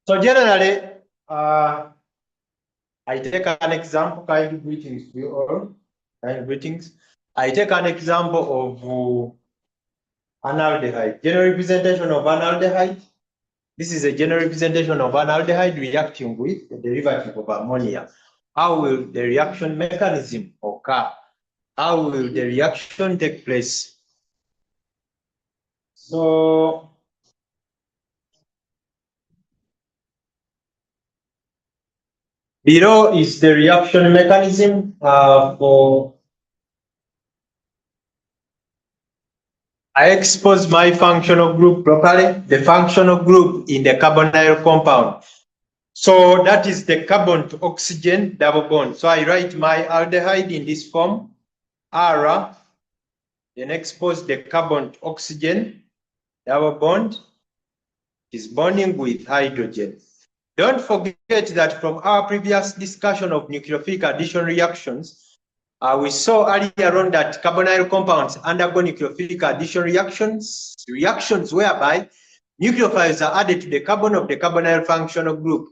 So generally, I take an example, kind greetings to you all, kind greetings. I take an example of an aldehyde, general representation of an aldehyde. This is a general representation of an aldehyde reacting with the derivative of ammonia. How will the reaction mechanism occur? How will the reaction take place? So, below is the reaction mechanism for I expose my functional group properly, the functional group in the carbonyl compound. So that is the carbon to oxygen double bond. So I write my aldehyde in this form, R, then expose the carbon to oxygen double bond is bonding with hydrogen. Don't forget that from our previous discussion of nucleophilic addition reactions, we saw earlier on that carbonyl compounds undergo nucleophilic addition reactions whereby nucleophiles are added to the carbon of the carbonyl functional group.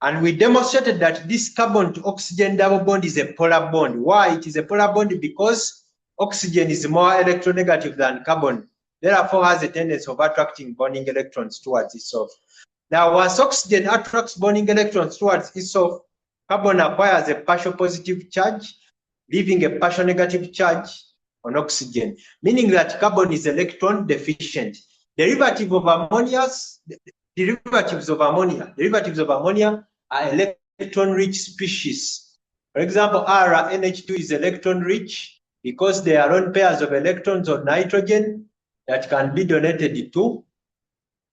And we demonstrated that this carbon to oxygen double bond is a polar bond. Why? It is a polar bond because oxygen is more electronegative than carbon, therefore has a tendency of attracting bonding electrons towards itself. Now, once oxygen attracts bonding electrons towards itself, carbon acquires a partial positive charge, leaving a partial negative charge on oxygen, meaning that carbon is electron deficient. Derivatives of ammonia are electron-rich species. For example, NH2 is electron-rich because there are lone pairs of electrons on nitrogen that can be donated to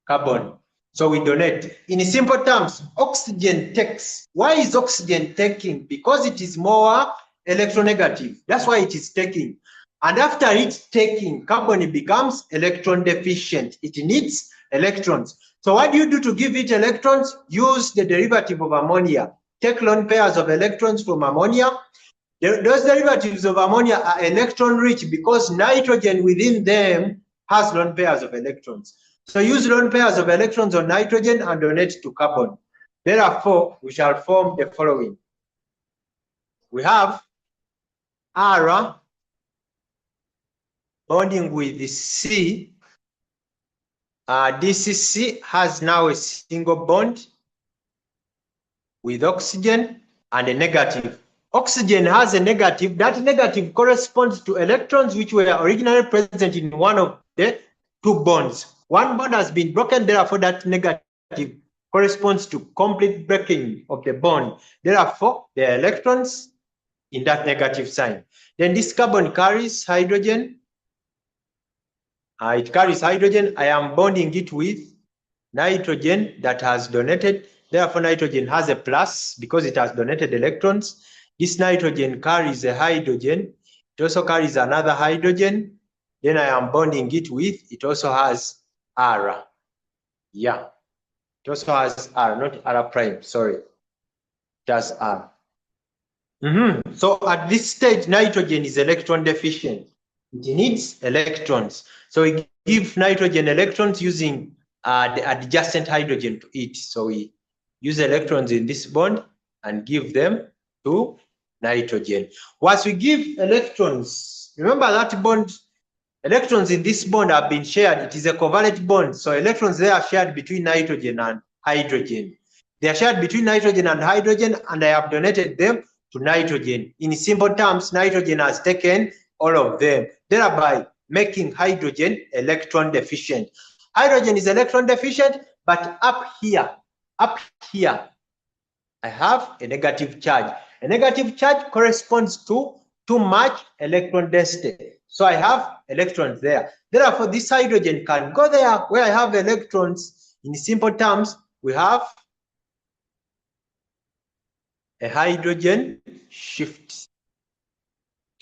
carbon. So we donate. In simple terms, oxygen takes. Why is oxygen taking? Because it is more electronegative. That's why it is taking. And after it's taking, carbon becomes electron deficient. It needs electrons. So what do you do to give it electrons? Use the derivative of ammonia. Take lone pairs of electrons from ammonia. Those derivatives of ammonia are electron rich because nitrogen within them has lone pairs of electrons. So use lone pairs of electrons on nitrogen and donate to carbon. Therefore, we shall form the following. We have R bonding with the C. This C has now a single bond with oxygen and a negative. Oxygen has a negative. That negative corresponds to electrons which were originally present in one of the two bonds. One bond has been broken, therefore that negative corresponds to complete breaking of the bond. Therefore, there are electrons in that negative sign. Then this carbon carries hydrogen. It carries hydrogen. I am bonding it with nitrogen that has donated. Therefore, nitrogen has a plus because it has donated electrons. This nitrogen carries a hydrogen. It also carries another hydrogen. Then I am bonding it with, it also has R. Yeah, it also has R, not R prime, sorry. It has R. So at this stage, nitrogen is electron deficient. It needs electrons. So we give nitrogen electrons using the adjacent hydrogen to it. So we use electrons in this bond and give them to nitrogen. Once we give electrons, remember that bond, electrons in this bond have been shared. It is a covalent bond. So electrons there are shared between nitrogen and hydrogen. They are shared between nitrogen and hydrogen, and I have donated them to nitrogen. In simple terms, nitrogen has taken all of them, thereby making hydrogen electron deficient. Hydrogen is electron deficient, but up here, I have a negative charge. A negative charge corresponds to too much electron density. So I have electrons there. Therefore, this hydrogen can go there where I have electrons. In simple terms, we have a hydrogen shift.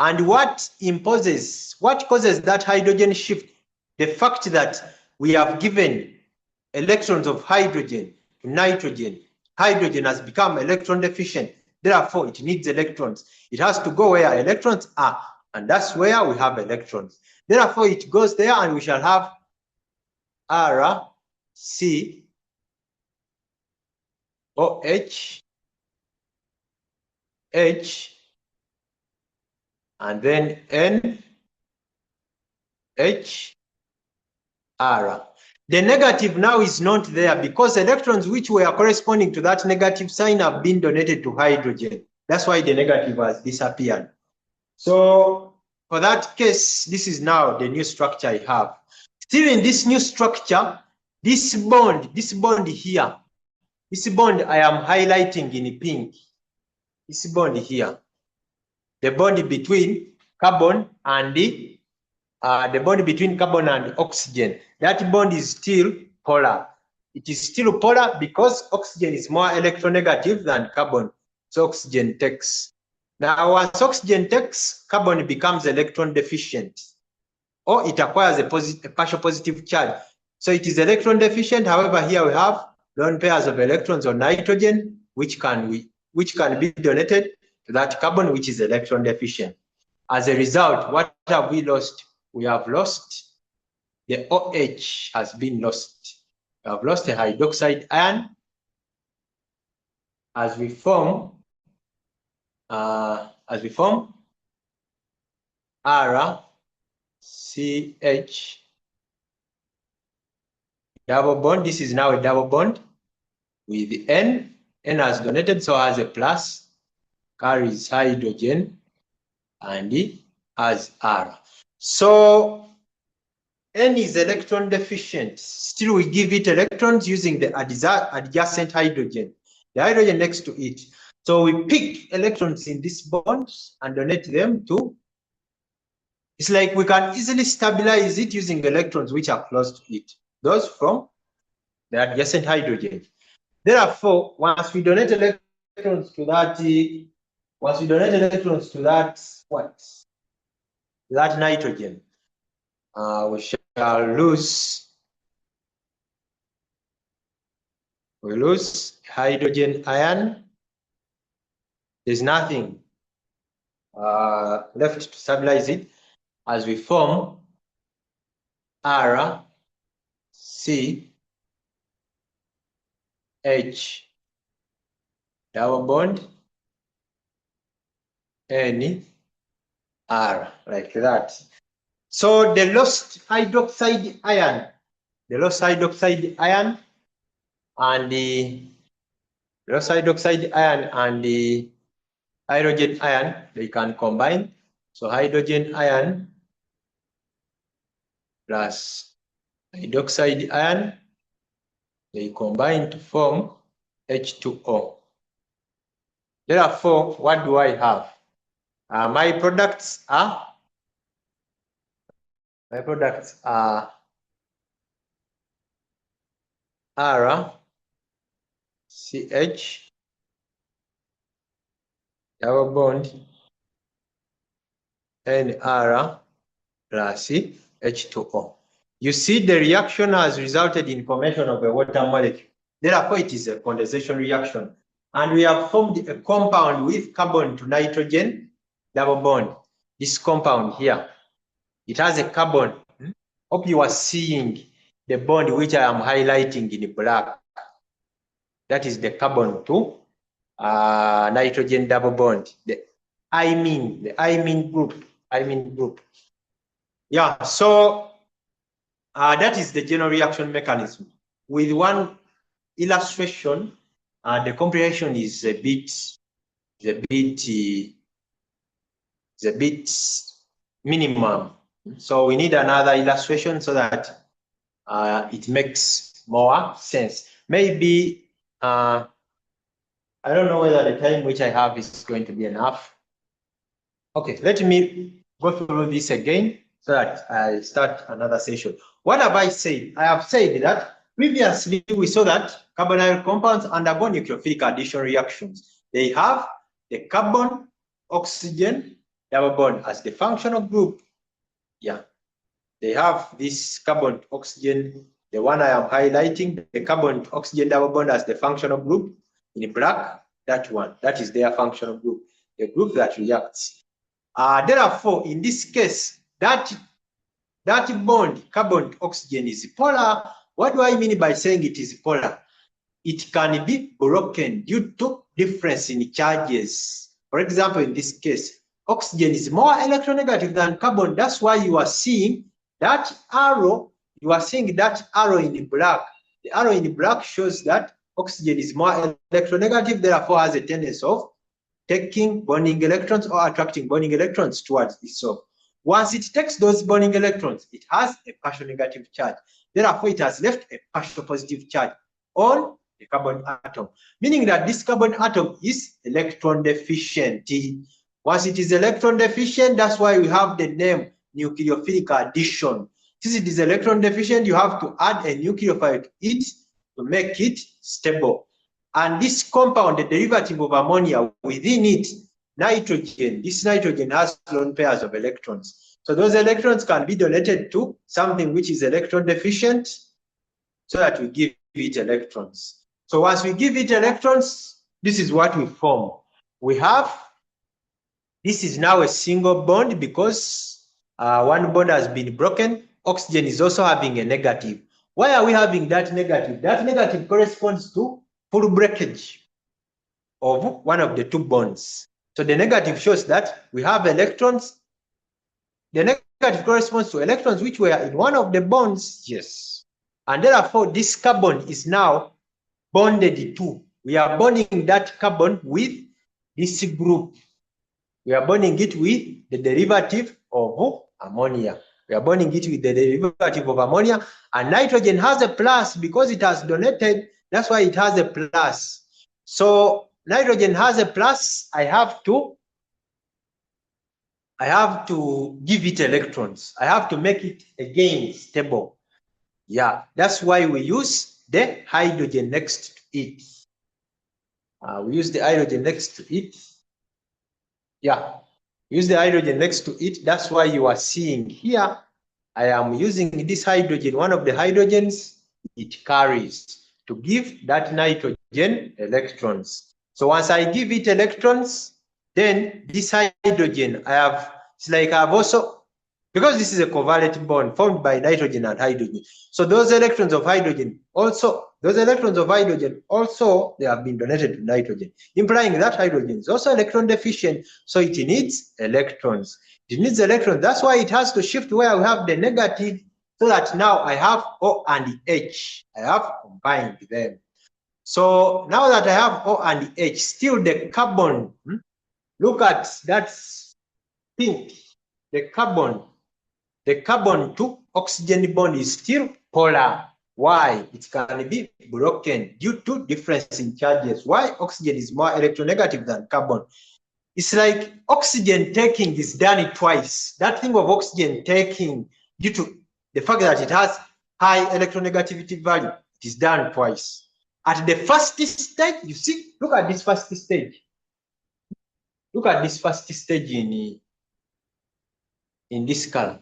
And what causes that hydrogen shift? The fact that we have given electrons of hydrogen to nitrogen. Hydrogen has become electron deficient. Therefore, it needs electrons. It has to go where electrons are, and that's where we have electrons. Therefore, it goes there, and we shall have R, C, OH, H, and then N, H, R. The negative now is not there because electrons which were corresponding to that negative sign have been donated to hydrogen. That's why the negative has disappeared. So for that case, this is now the new structure I have. Still in this new structure, this bond here, this bond I am highlighting in pink, this bond here, the bond between carbon and the bond between carbon and oxygen, that bond is still polar. It is still polar because oxygen is more electronegative than carbon. So oxygen takes. Now, once oxygen takes, carbon becomes electron deficient, or it acquires a partial positive charge. So it is electron deficient. However, here we have lone pairs of electrons on nitrogen, which can be donated to that carbon, which is electron deficient. As a result, what have we lost? We have lost the OH has been lost. We have lost the hydroxide ion as we form RCH double bond. This is now a double bond with the N. N has donated, so has a plus, carries hydrogen, and it has R. So N is electron deficient. Still, we give it electrons using the adjacent hydrogen, the hydrogen next to it. So we pick electrons in these bonds and donate them to. It's like we can easily stabilize it using electrons which are close to it, those from the adjacent hydrogen. Therefore, once we donate electrons to that, that nitrogen, we shall lose hydrogen ion. There's nothing left to stabilize it as we form RCH double bond N R, like that. So the lost hydroxide ion, and the hydrogen ion, they can combine. So hydrogen ion plus hydroxide ion, they combine to form H2O. Therefore, what do I have? My products are RCH double bond NR plus H2O. You see, the reaction has resulted in formation of a water molecule. Therefore, it is a condensation reaction. And we have formed a compound with carbon to nitrogen double bond. This compound here, it has a carbon. Hope you are seeing the bond which I am highlighting in black. That is the carbon to nitrogen double bond. The imine group. Yeah, so that is the general reaction mechanism. With one illustration, the comprehension is a bit minimum. So we need another illustration so that it makes more sense. Maybe I don't know whether the time which I have is going to be enough. Okay, let me go through this again so that I start another session. What have I said? I have said that previously we saw that carbonyl compounds undergo nucleophilic addition reactions. They have the carbon-oxygen double bond as the functional group. Yeah, they have this carbon-oxygen, the one I am highlighting, the carbon-oxygen double bond as the functional group in black. That one, that is their functional group, the group that reacts. Therefore, in this case, that bond, carbon-oxygen, is polar. What do I mean by saying it is polar? it can be broken due to difference in charges. For example, in this case, oxygen is more electronegative than carbon. That's why you are seeing that arrow. You are seeing that arrow in black. The arrow in black shows that oxygen is more electronegative, therefore has a tendency of taking bonding electrons or attracting bonding electrons towards itself. Once it takes those bonding electrons, it has a partial negative charge. Therefore, it has left a partial positive charge on the carbon atom, meaning that this carbon atom is electron deficient. Once it is electron deficient, that's why we have the name nucleophilic addition. Since it is electron deficient, you have to add a nucleophile to it to make it stable. And this compound, the derivative of ammonia, within it, nitrogen, this nitrogen has lone pairs of electrons. So those electrons can be donated to something which is electron deficient so that we give it electrons. So once we give it electrons, this is what we form. We have, this is now a single bond because one bond has been broken. Oxygen is also having a negative. Why are we having that negative? That negative corresponds to full breakage of one of the two bonds. So the negative shows that we have electrons. The negative corresponds to electrons which were in one of the bonds, yes. And therefore, this carbon is now bonded to. We are bonding that carbon with this group. We are bonding it with the derivative of ammonia. We are bonding it with the derivative of ammonia. And nitrogen has a plus because it has donated. That's why it has a plus. So nitrogen has a plus. I have to give it electrons. I have to make it again stable. Yeah, that's why we use the hydrogen next to it. We use the hydrogen next to it. Yeah, use the hydrogen next to it. That's why you are seeing here, I am using this hydrogen, one of the hydrogens it carries to give that nitrogen electrons. So once I give it electrons, then this hydrogen, it's like I've also, because this is a covalent bond formed by nitrogen and hydrogen. So those electrons of hydrogen also, they have been donated to nitrogen, implying that hydrogen is also electron deficient, so it needs electrons. It needs electrons. That's why it has to shift where we have the negative, so that now I have O and H. I have combined them. So now that I have O and H, still the carbon, look at that pink, the carbon to oxygen bond is still polar. Why? It can be broken due to difference in charges. Why? Oxygen is more electronegative than carbon. It's like oxygen taking is done twice. That thing of oxygen taking, due to the fact that it has high electronegativity value, it is done twice. At the first stage, you see, look at this first stage. Look at this first stage in this color.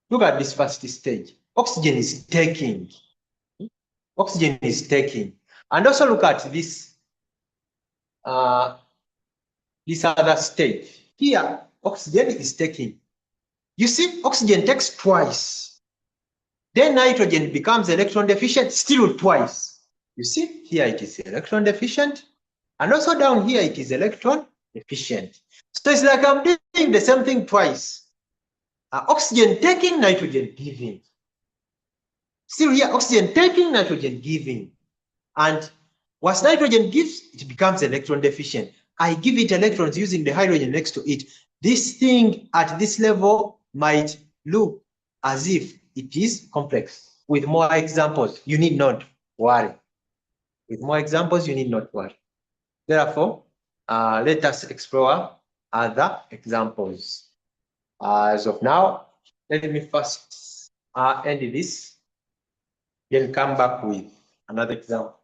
Look at this first stage. Oxygen is taking. Oxygen is taking. And also look at this, this other stage. Here, oxygen is taking. You see, oxygen takes twice. Then nitrogen becomes electron deficient, still twice. You see, here it is electron deficient. And also down here, it is electron deficient. So it's like I'm doing the same thing twice. Oxygen taking, nitrogen giving. Still here, oxygen taking, nitrogen giving. And once nitrogen gives, it becomes electron deficient. I give it electrons using the hydrogen next to it. This thing at this level might look as if it is complex. With more examples, you need not worry. With more examples, you need not worry. Therefore, let us explore other examples. As of now, let me first end this, then come back with another example.